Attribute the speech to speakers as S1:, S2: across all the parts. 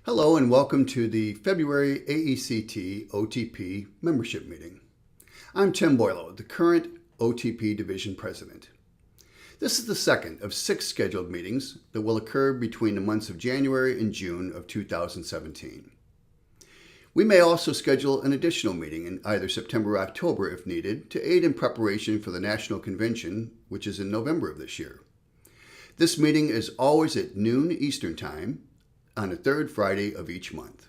S1: Hello and welcome to the February AECT-OTP membership meeting. I'm Tim Boylo, the current OTP Division President. This is the second of 6 scheduled meetings that will occur between the months of January and June of 2017. We may also schedule an additional meeting in either September or October if needed to aid in preparation for the National Convention, which is in November of this year. This meeting is always at noon Eastern Time on the third Friday of each month.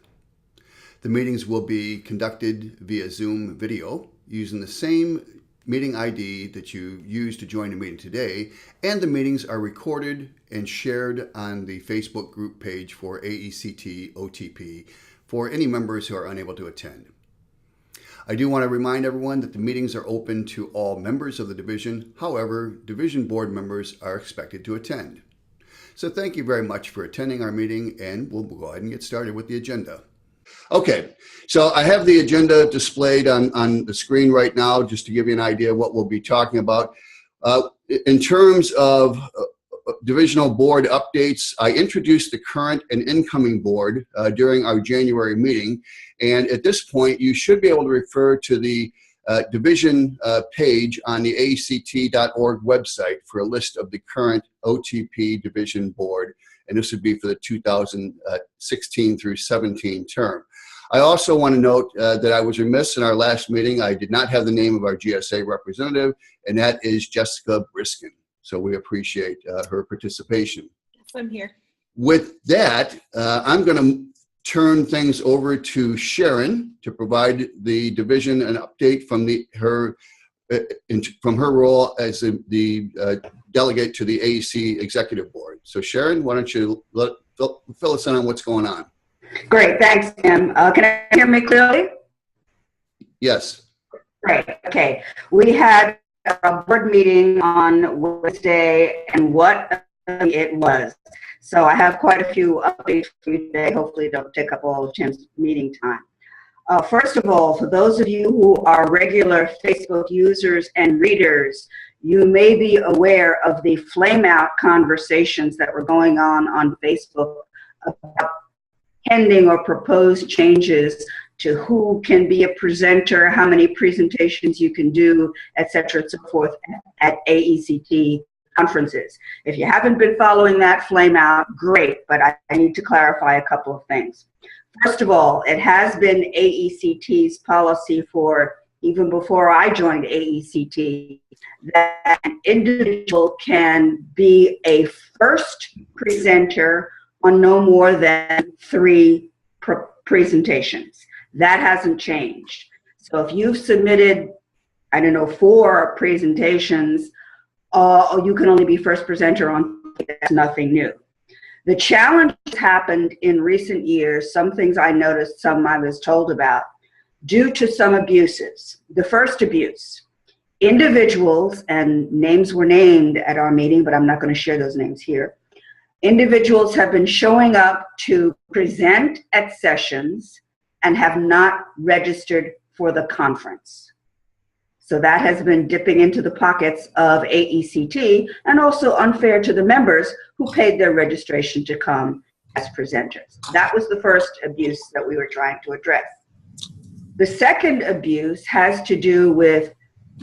S1: The meetings will be conducted via Zoom video using the same meeting ID that you used to join the meeting today, and the meetings are recorded and shared on the Facebook group page for AECT-OTP for any members who are unable to attend. I do want to remind everyone that the meetings are open to all members of the division. However, division board members are expected to attend. So thank you very much for attending our meeting, and we'll go ahead and get started with the agenda. Okay, so I have the agenda displayed on the screen right now just to give you an idea of what we'll be talking about. In terms of divisional board updates, I introduced the current and incoming board during our January meeting, and at this point you should be able to refer to the division page on the AECT.org website for a list of the current OTP division board, and this would be for the 2016 through 17 term. I also want to note that I was remiss in our last meeting. I did not have the name of our GSA representative, and that is Jessica Briskin. So we appreciate her participation.
S2: Yes, I'm here.
S1: With that, I'm going to turn things over to Sharon to provide the division an update from her role as the delegate to the AEC Executive Board. So Sharon, why don't you fill us in on what's going on?
S3: Great, thanks, Tim. Can I hear me clearly?
S1: Yes.
S3: Great, okay. We had a board meeting on Wednesday, and what it was. So I have quite a few updates for you today. Hopefully it don't take up all of Tim's meeting time. First of all, for those of you who are regular Facebook users and readers, you may be aware of the flame-out conversations that were going on Facebook about pending or proposed changes to who can be a presenter, how many presentations you can do, etc., and so forth at AECT conferences. If you haven't been following that flame out, great, but I need to clarify a couple of things. First of all, it has been AECT's policy for even before I joined AECT that an individual can be a first presenter on no more than 3 presentations. That hasn't changed. So if you've submitted, I don't know, 4 presentations, you can only be first presenter on. That's nothing new. The challenge has happened in recent years, some things I noticed, some I was told about, due to some abuses. The first abuse, individuals, and names were named at our meeting, but I'm not going to share those names here. Individuals have been showing up to present at sessions and have not registered for the conference. So that has been dipping into the pockets of AECT and also unfair to the members who paid their registration to come as presenters. That was the first abuse that we were trying to address. The second abuse has to do with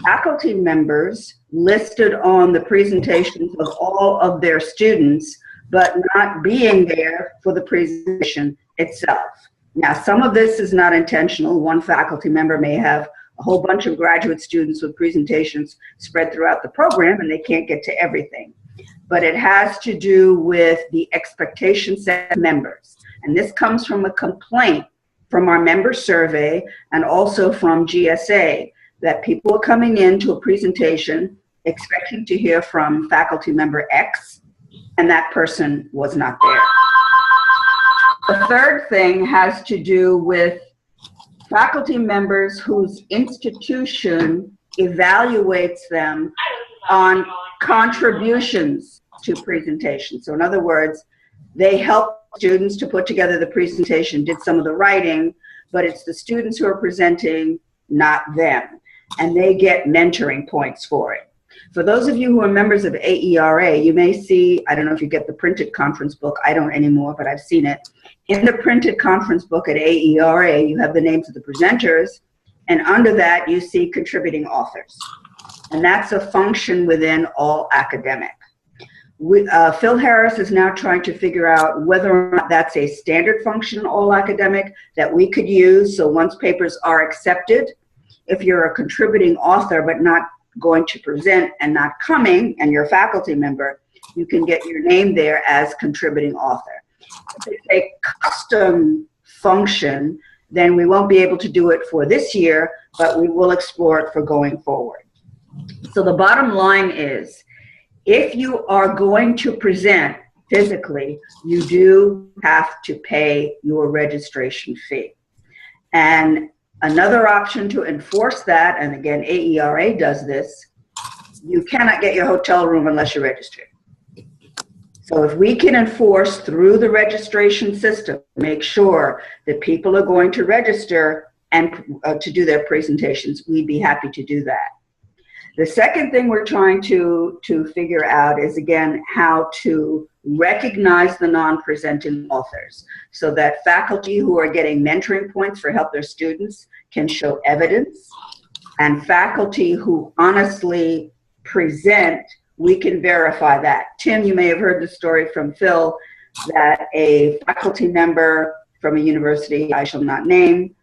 S3: faculty members listed on the presentations of all of their students, but not being there for the presentation itself. Now, some of this is not intentional. One faculty member may have a whole bunch of graduate students with presentations spread throughout the program, and they can't get to everything. But it has to do with the expectation set of members. And this comes from a complaint from our member survey and also from GSA that people are coming into a presentation expecting to hear from faculty member X, and that person was not there. The third thing has to do with faculty members whose institution evaluates them on contributions to presentations. So in other words, they help students to put together the presentation, did some of the writing, but it's the students who are presenting, not them. And they get mentoring points for it. For those of you who are members of AERA, you may see, I don't know if you get the printed conference book, I don't anymore, but I've seen it. In the printed conference book at AERA, you have the names of the presenters, and under that you see contributing authors. And that's a function within all academic. Phil Harris is now trying to figure out whether or not that's a standard function in all academic that we could use. So once papers are accepted, if you're a contributing author but not going to present and not coming, and you're a faculty member, you can get your name there as contributing author. If it's a custom function, then we won't be able to do it for this year, but we will explore it for going forward. So the bottom line is, if you are going to present physically, you do have to pay your registration fee. And another option to enforce that, and again, AERA does this, you cannot get your hotel room unless you're registered. So if we can enforce through the registration system, make sure that people are going to register and to do their presentations, we'd be happy to do that. The second thing we're trying to figure out is, again, how to recognize the non-presenting authors so that faculty who are getting mentoring points for help their students can show evidence, and faculty who honestly present, we can verify that. Tim, you may have heard the story from Phil that a faculty member from a university I shall not name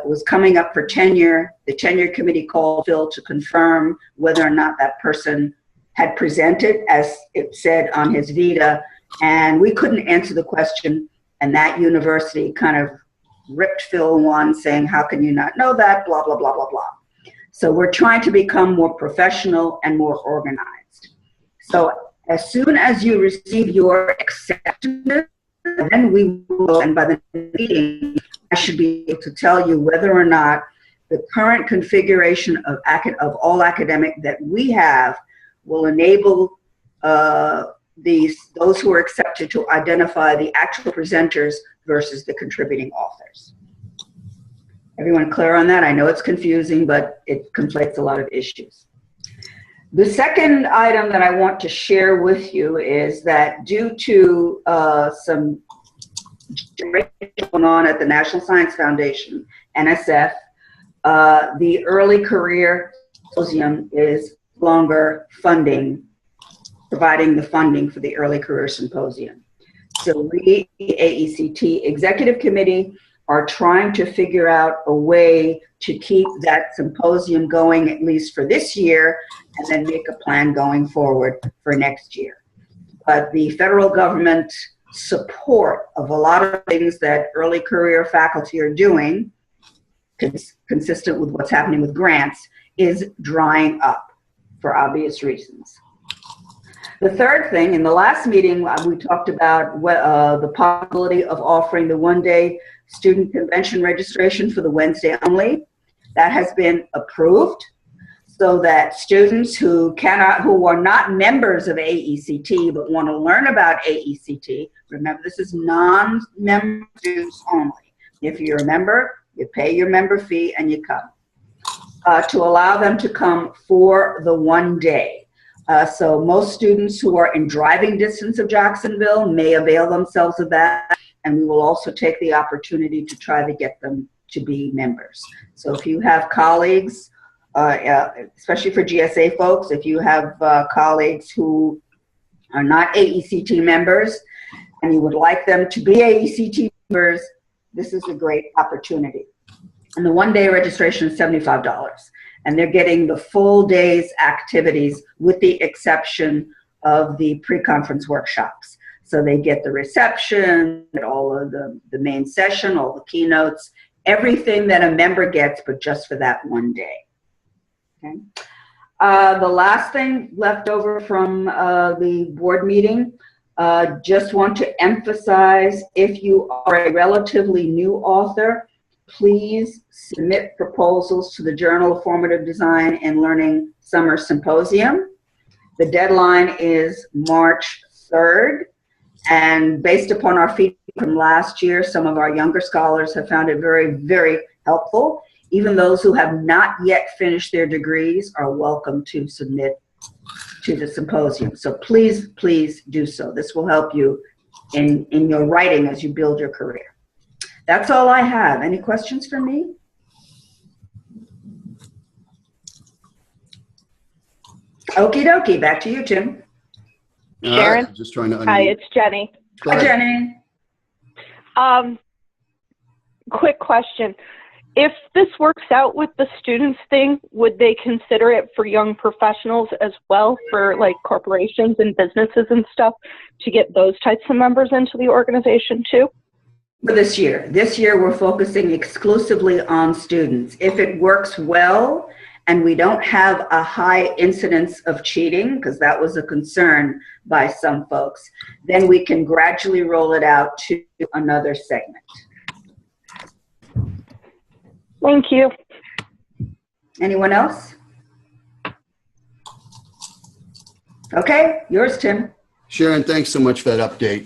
S3: was coming up for tenure. The tenure committee called Phil to confirm whether or not that person had presented as it said on his vita, and we couldn't answer the question, and that university kind of ripped Phil one, saying, how can you not know that, blah, blah, blah, blah, blah. So we're trying to become more professional and more organized. So as soon as you receive your acceptance, then we will, and by the meeting, I should be able to tell you whether or not the current configuration of all academic that we have will enable those who are accepted to identify the actual presenters versus the contributing authors. Everyone clear on that? I know it's confusing, but it conflates a lot of issues. The second item that I want to share with you is that due to some going on at the National Science Foundation, NSF, the Early Career Symposium is no longer providing the funding for the Early Career Symposium. So we, the AECT Executive Committee, are trying to figure out a way to keep that symposium going at least for this year, and then make a plan going forward for next year. But the federal government support of a lot of things that early career faculty are doing, consistent with what's happening with grants, is drying up for obvious reasons. The third thing, in the last meeting, we talked about the possibility of offering the one-day student convention registration for the Wednesday only. That has been approved so that students who are not members of AECT but want to learn about AECT, remember this is non-member students only. If you're a member, you pay your member fee and you come. To allow them to come for the one day. So most students who are in driving distance of Jacksonville may avail themselves of that, and we will also take the opportunity to try to get them to be members. So if you have colleagues, especially for GSA folks, if you have colleagues who are not AECT members and you would like them to be AECT members, this is a great opportunity. And the one-day registration is $75. And they're getting the full day's activities with the exception of the pre-conference workshops. So they get the reception, all of the main session, all the keynotes, everything that a member gets, but just for that one day. Okay. The last thing left over from the board meeting, just want to emphasize, if you are a relatively new author, please submit proposals to the Journal of Formative Design and Learning Summer Symposium. The deadline is March 3rd, and based upon our feedback from last year, some of our younger scholars have found it very, very helpful. Even those who have not yet finished their degrees are welcome to submit to the symposium. So please, please do so. This will help you in your writing as you build your career. That's all I have. Any questions for me? Okie dokie, back to you, Tim.
S2: Sharon?
S1: Right, just trying to unmute.
S2: Hi, it's Jenny.
S3: Hi, Jenny.
S2: Quick question. If this works out with the students thing, would they consider it for young professionals as well, for like corporations and businesses and stuff, to get those types of members into the organization too?
S3: For this year. This year, we're focusing exclusively on students. If it works well and we don't have a high incidence of cheating, because that was a concern by some folks, then we can gradually roll it out to another segment.
S2: Thank you.
S3: Anyone else? Okay, yours, Tim.
S1: Sharon, thanks so much for that update.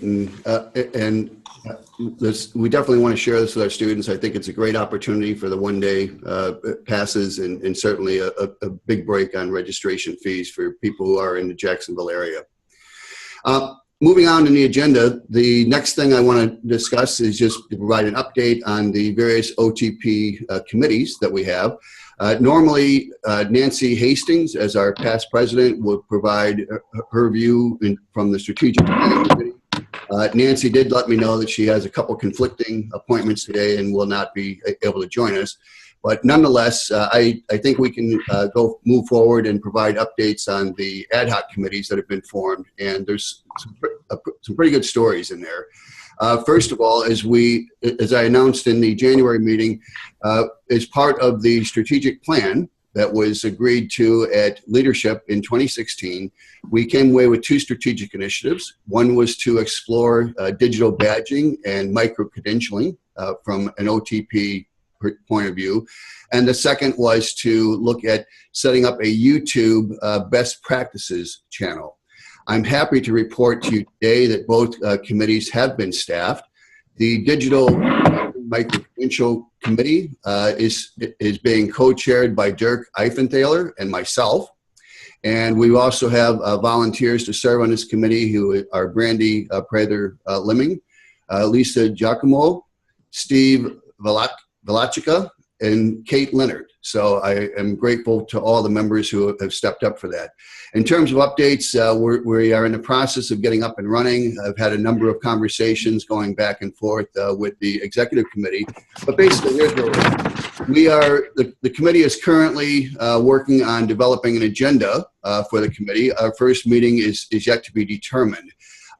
S1: We definitely want to share this with our students. I think it's a great opportunity for the one-day passes and certainly a big break on registration fees for people who are in the Jacksonville area. Moving on in the agenda, the next thing I want to discuss is just to provide an update on the various OTP committees that we have. Normally, Nancy Hastings, as our past president, will provide her view from the Strategic Planning Committee. Nancy did let me know that she has a couple conflicting appointments today and will not be able to join us. But nonetheless, I think we can move forward and provide updates on the ad hoc committees that have been formed. And there's some pretty good stories in there. First of all, as I announced in the January meeting, as part of the strategic plan that was agreed to at leadership in 2016, we came away with two strategic initiatives. One was to explore digital badging and micro-credentialing from an OTP point of view. And the second was to look at setting up a YouTube best practices channel. I'm happy to report to you today that both committees have been staffed. The Digital Micro-Credential Committee is being co-chaired by Dirk Eifenthaler and myself. And we also have volunteers to serve on this committee who are Brandy Prather-Limming, Lisa Giacomo, Steve Velachika, and Kate Leonard. So I am grateful to all the members who have stepped up for that. In terms of updates, we are in the process of getting up and running. I've had a number of conversations going back and forth with the executive committee. But basically, here's where we are. The committee is currently working on developing an agenda for the committee. Our first meeting is yet to be determined.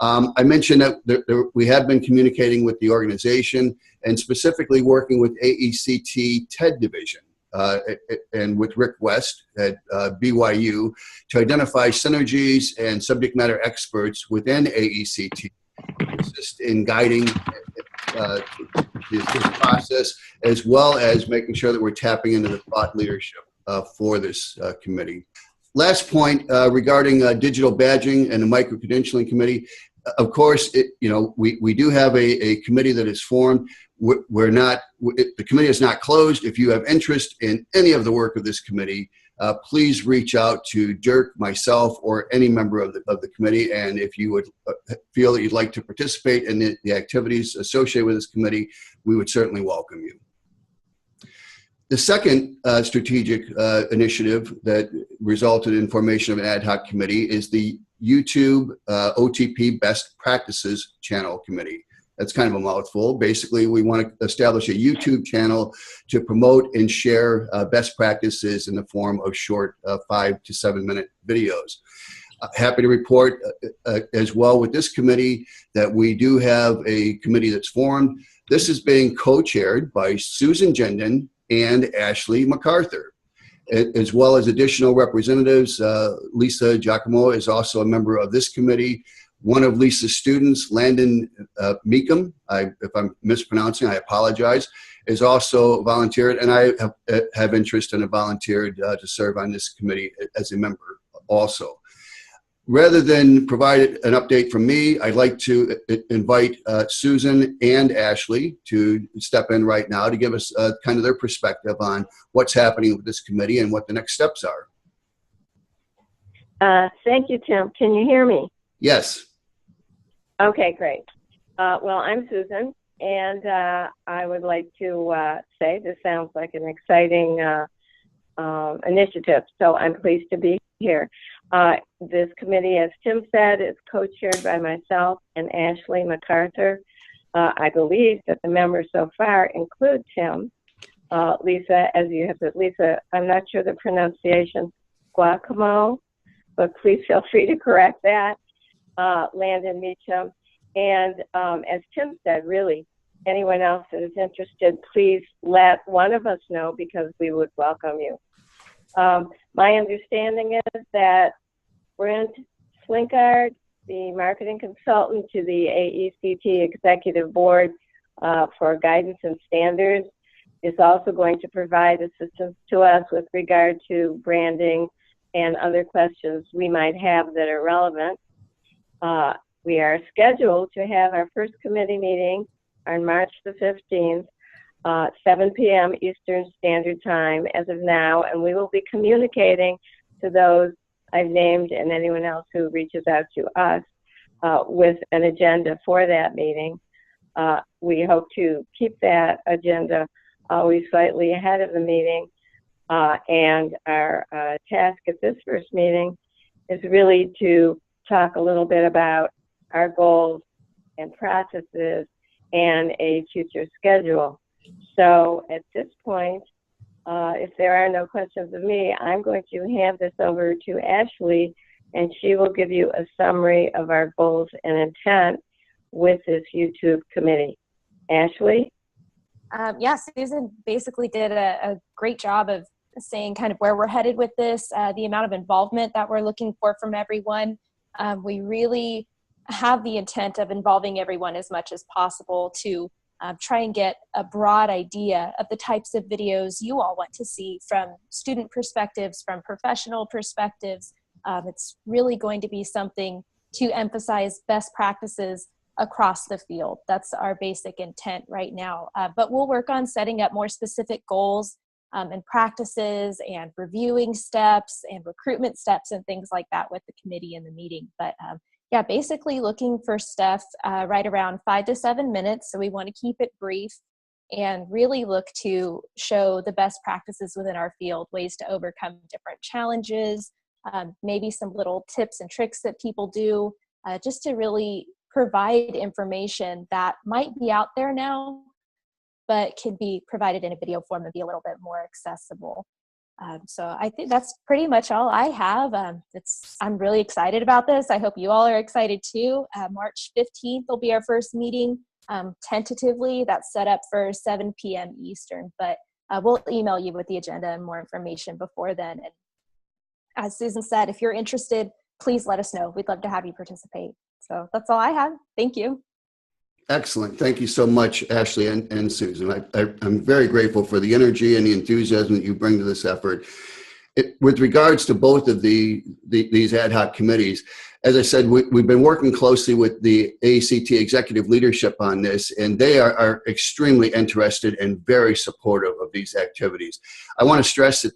S1: I mentioned that we have been communicating with the organization and specifically working with AECT TED Division and with Rick West at BYU to identify synergies and subject matter experts within AECT to assist in guiding this process, as well as making sure that we're tapping into the thought leadership for this committee. Last point regarding digital badging and the micro-credentialing committee. Of course, we do have a committee that is formed. The committee is not closed. If you have interest in any of the work of this committee, please reach out to Dirk, myself, or any member of the committee. And if you would feel that you'd like to participate in the activities associated with this committee, we would certainly welcome you. The second strategic initiative that resulted in formation of an ad hoc committee is the YouTube OTP Best Practices Channel Committee. That's kind of a mouthful. Basically, we want to establish a YouTube channel to promote and share best practices in the form of short 5 to 7 minute videos. Happy to report as well with this committee that we do have a committee that's formed. This is being co-chaired by Susan Gendon and Ashley MacArthur, as well as additional representatives. Lisa Giacomo is also a member of this committee. One of Lisa's students, Landon Meekum, if I'm mispronouncing, I apologize, is also volunteered, and I have interest and have volunteered to serve on this committee as a member also. Rather than provide an update from me, I'd like to invite Susan and Ashley to step in right now to give us kind of their perspective on what's happening with this committee and what the next steps are.
S4: Thank you, Tim. Can you hear me?
S1: Yes.
S4: Okay, great. Well, I'm Susan, and I would like to say this sounds like an exciting initiative, so I'm pleased to be here. This committee, as Tim said, is co-chaired by myself and Ashley MacArthur. I believe that the members so far include Tim, Lisa, as you have said, Lisa, I'm not sure the pronunciation, Guacamo, but please feel free to correct that, Landon Meacham. And as Tim said, really, anyone else that is interested, please let one of us know because we would welcome you. My understanding is that Brent Slinkard, the marketing consultant to the AECT Executive Board for Guidance and Standards, is also going to provide assistance to us with regard to branding and other questions we might have that are relevant. We are scheduled to have our first committee meeting on March the 15th, 7 p.m. Eastern Standard Time as of now, and we will be communicating to those I've named and anyone else who reaches out to us with an agenda for that meeting. We hope to keep that agenda always slightly ahead of the meeting, and our task at this first meeting is really to talk a little bit about our goals and processes and a future schedule. So at this point, if there are no questions of me, I'm going to hand this over to Ashley, and she will give you a summary of our goals and intent with this YouTube committee. Ashley?
S5: Yeah, Susan basically did a great job of saying kind of where we're headed with this, the amount of involvement that we're looking for from everyone. We really have the intent of involving everyone as much as possible to try and get a broad idea of the types of videos you all want to see from student perspectives, from professional perspectives. It's really going to be something to emphasize best practices across the field. That's our basic intent right now. But we'll work on setting up more specific goals and practices and reviewing steps and recruitment steps and things like that with the committee in the meeting. But yeah, basically looking for stuff right around 5 to 7 minutes. So we want to keep it brief and really look to show the best practices within our field, ways to overcome different challenges, maybe some little tips and tricks that people do, just to really provide information that might be out there now, but can be provided in a video form and be a little bit more accessible. So I think that's pretty much all I have. I'm really excited about this. I hope you all are excited too. March 15th will be our first meeting. Tentatively, that's set up for 7 p.m. Eastern, but we'll email you with the agenda and more information before then. And as Susan said, if you're interested, please let us know. We'd love to have you participate. So that's all I have. Thank you.
S1: Excellent. Thank you so much, Ashley and Susan. I'm very grateful for the energy and the enthusiasm that you bring to this effort. With regards to both of these ad hoc committees, as I said, we've been working closely with the AECT executive leadership on this, and they are extremely interested and very supportive of these activities. I want to stress that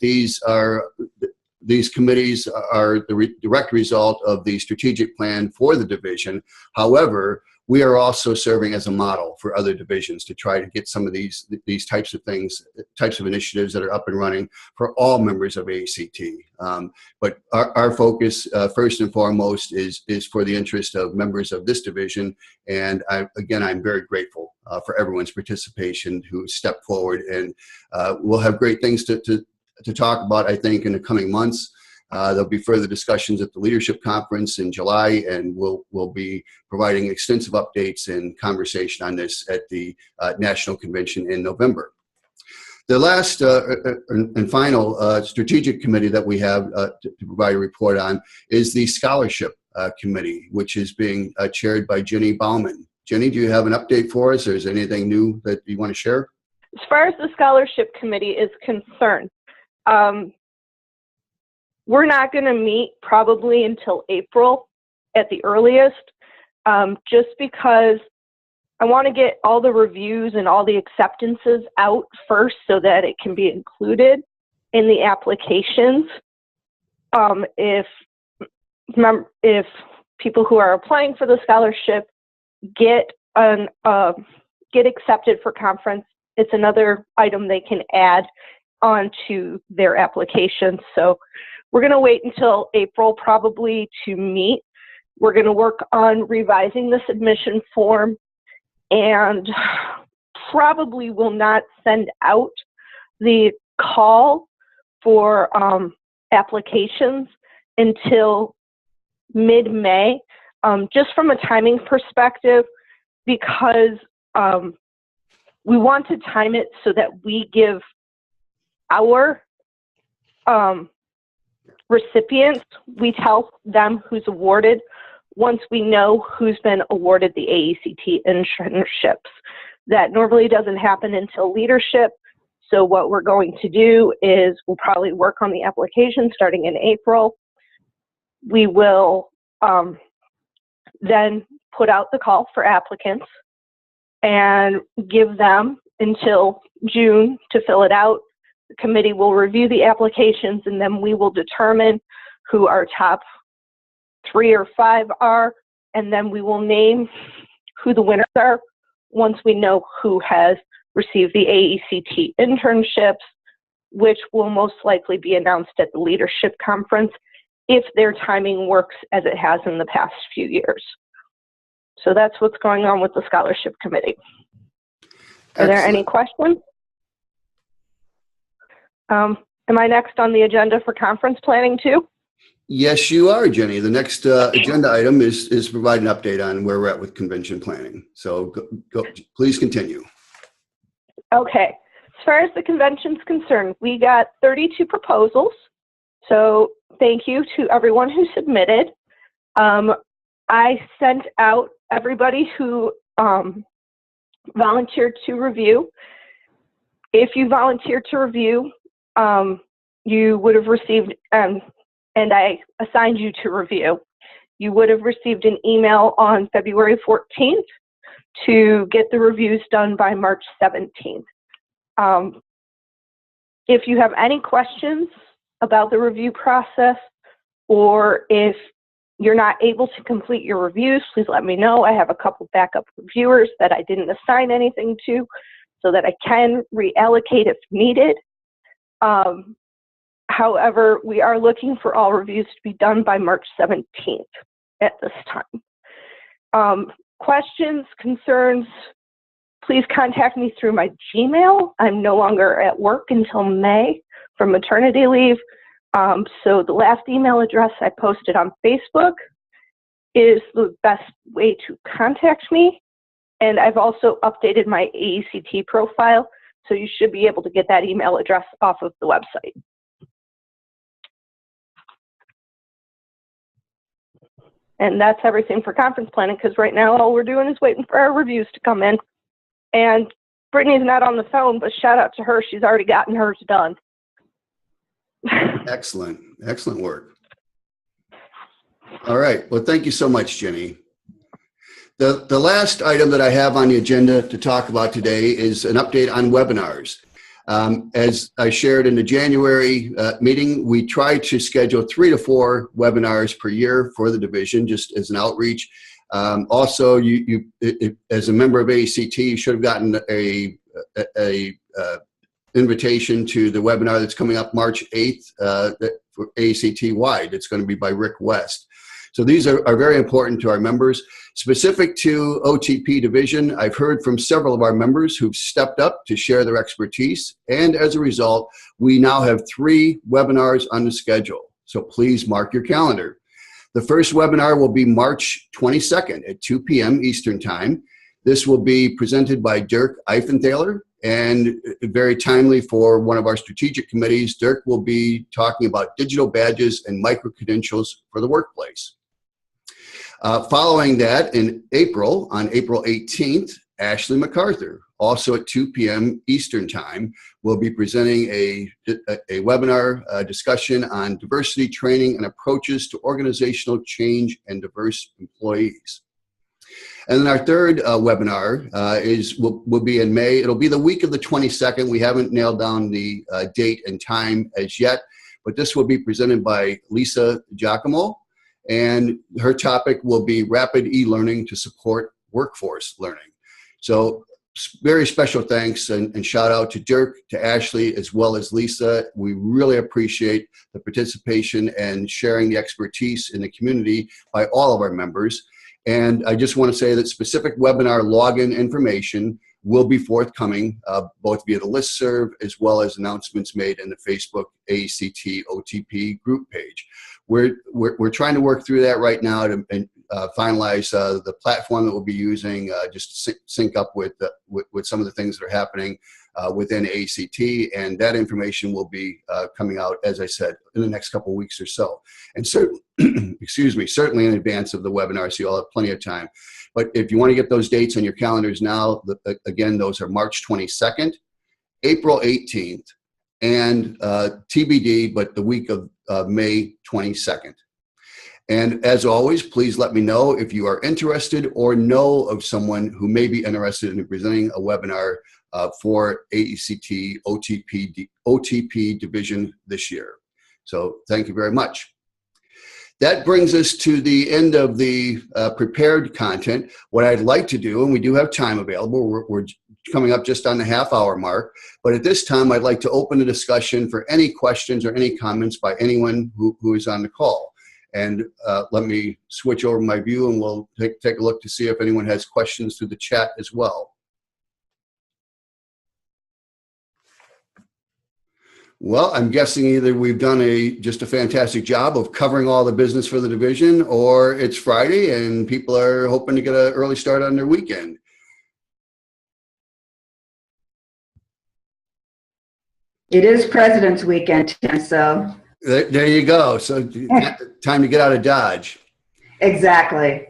S1: these committees are the direct result of the strategic plan for the division. However, we are also serving as a model for other divisions to try to get some of these types of things, types of initiatives that are up and running for all members of AECT. But our focus, first and foremost, is for the interest of members of this division. And I'm very grateful for everyone's participation who stepped forward. And we'll have great things to talk about, I think, in the coming months. There'll be further discussions at the leadership conference in July, and we'll be providing extensive updates and conversation on this at the National Convention in November. The last and final strategic committee that we have to provide a report on is the Scholarship Committee, which is being chaired by Jenny Bauman. Jenny, do you have an update for us, or is there anything new that you want to share?
S2: As far as the Scholarship Committee is concerned, we're not going to meet probably until April at the earliest, just because I want to get all the reviews and all the acceptances out first so that it can be included in the applications. If if people who are applying for the scholarship get accepted for conference, it's another item they can add onto their application. So we're going to wait until April probably to meet. We're going to work on revising the submission form, and probably will not send out the call for applications until mid-May, just from a timing perspective, because we want to time it so that we give our recipients, we tell them who's awarded once we know who's been awarded the AECT internships. That normally doesn't happen until leadership. So what we're going to do is we'll probably work on the application starting in April. We will then put out the call for applicants and give them until June to fill it out. The committee will review the applications, and then we will determine who our top 3 or 5 are, and then we will name who the winners are once we know who has received the AECT internships, which will most likely be announced at the leadership conference if their timing works as it has in the past few years. So that's what's going on with the scholarship committee. Are there any questions? Am I next on the agenda for conference planning too?
S1: Yes, you are, Jenny. The next agenda item is to provide an update on where we're at with convention planning. So please continue.
S2: Okay. As far as the convention's concerned, we got 32 proposals. So thank you to everyone who submitted. I sent out everybody who volunteered to review. If you volunteered to review, you would have received, and I assigned you to review, you would have received an email on February 14th to get the reviews done by March 17th. If you have any questions about the review process, or if you're not able to complete your reviews, please let me know. I have a couple backup reviewers that I didn't assign anything to, so that I can reallocate if needed. However, we are looking for all reviews to be done by March 17th at this time. Questions, concerns, please contact me through my Gmail. I'm no longer at work until May from maternity leave. So the last email address I posted on Facebook is the best way to contact me. And I've also updated my AECT profile, so you should be able to get that email address off of the website. And that's everything for conference planning, because right now all we're doing is waiting for our reviews to come in. And Brittany's not on the phone, but shout out to her. She's already gotten hers done.
S1: Excellent. Excellent work. All right. Well, thank you so much, Jenny. The last item that I have on the agenda to talk about today is an update on webinars. As I shared in the January meeting, we try to schedule 3 to 4 webinars per year for the division, just as an outreach. Also, as a member of AECT, you should have gotten a invitation to the webinar that's coming up March 8th for AECT-wide. It's going to be by Rick West. So these are very important to our members. Specific to OTP division, I've heard from several of our members who've stepped up to share their expertise. And as a result, we now have 3 webinars on the schedule. So please mark your calendar. The first webinar will be March 22nd at 2 p.m. Eastern Time. This will be presented by Dirk Eifenthaler, and very timely for one of our strategic committees. Dirk will be talking about digital badges and micro-credentials for the workplace. Following that, in April, on April 18th, Ashley MacArthur, also at 2 p.m. Eastern Time, will be presenting a webinar discussion on diversity training and approaches to organizational change and diverse employees. And then our third webinar will be in May. It'll be the week of the 22nd. We haven't nailed down the date and time as yet, but this will be presented by Lisa Giacomo. and her topic will be rapid e-learning to support workforce learning. So very special thanks and shout out to Dirk, to Ashley, as well as Lisa. We really appreciate the participation and sharing the expertise in the community by all of our members. And I just want to say that specific webinar login information will be forthcoming, both via the listserv as well as announcements made in the Facebook AECT-OTP group page. We're trying to work through that right now to finalize the platform that we'll be using, just to sync up with some of the things that are happening within AECT, and that information will be coming out, as I said, in the next couple of weeks or so. And excuse me, certainly in advance of the webinar, so you'll have plenty of time. But if you want to get those dates on your calendars now, again, those are March 22nd, April 18th, and TBD, but the week of May 22nd. And as always, please let me know if you are interested or know of someone who may be interested in presenting a webinar for AECT OTP division this year. So thank you very much. That brings us to the end of the prepared content. What I'd like to do, and we do have time available, we're coming up just on the half-hour mark, but at this time I'd like to open the discussion for any questions or any comments by anyone who is on the call. And let me switch over my view and we'll take a look to see if anyone has questions through the chat as well. Well, I'm guessing either we've done just a fantastic job of covering all the business for the division, or it's Friday and people are hoping to get an early start on their weekend.
S3: It is President's Weekend, Tim, so.
S1: There you go. So time to get out of Dodge.
S3: Exactly.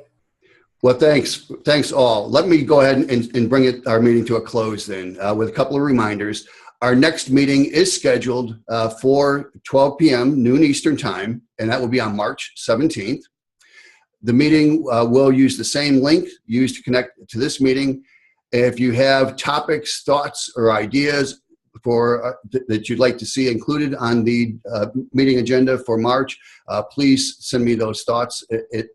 S1: Well, thanks all. Let me go ahead and bring our meeting to a close then with a couple of reminders. Our next meeting is scheduled for 12 p.m. noon Eastern time, and that will be on March 17th. The meeting will use the same link used to connect to this meeting. If you have topics, thoughts, or ideas that you'd like to see included on the meeting agenda for March, please send me those thoughts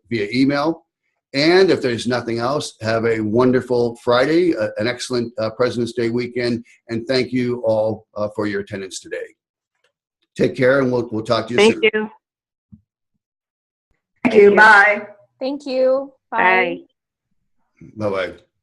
S1: via email. And if there's nothing else, have a wonderful Friday, an excellent President's Day weekend, and thank you all for your attendance today. Take care, and we'll talk to you soon.
S2: Thank you.
S3: Thank you. Bye.
S5: Thank you. Bye.
S2: Bye.
S1: Bye-bye.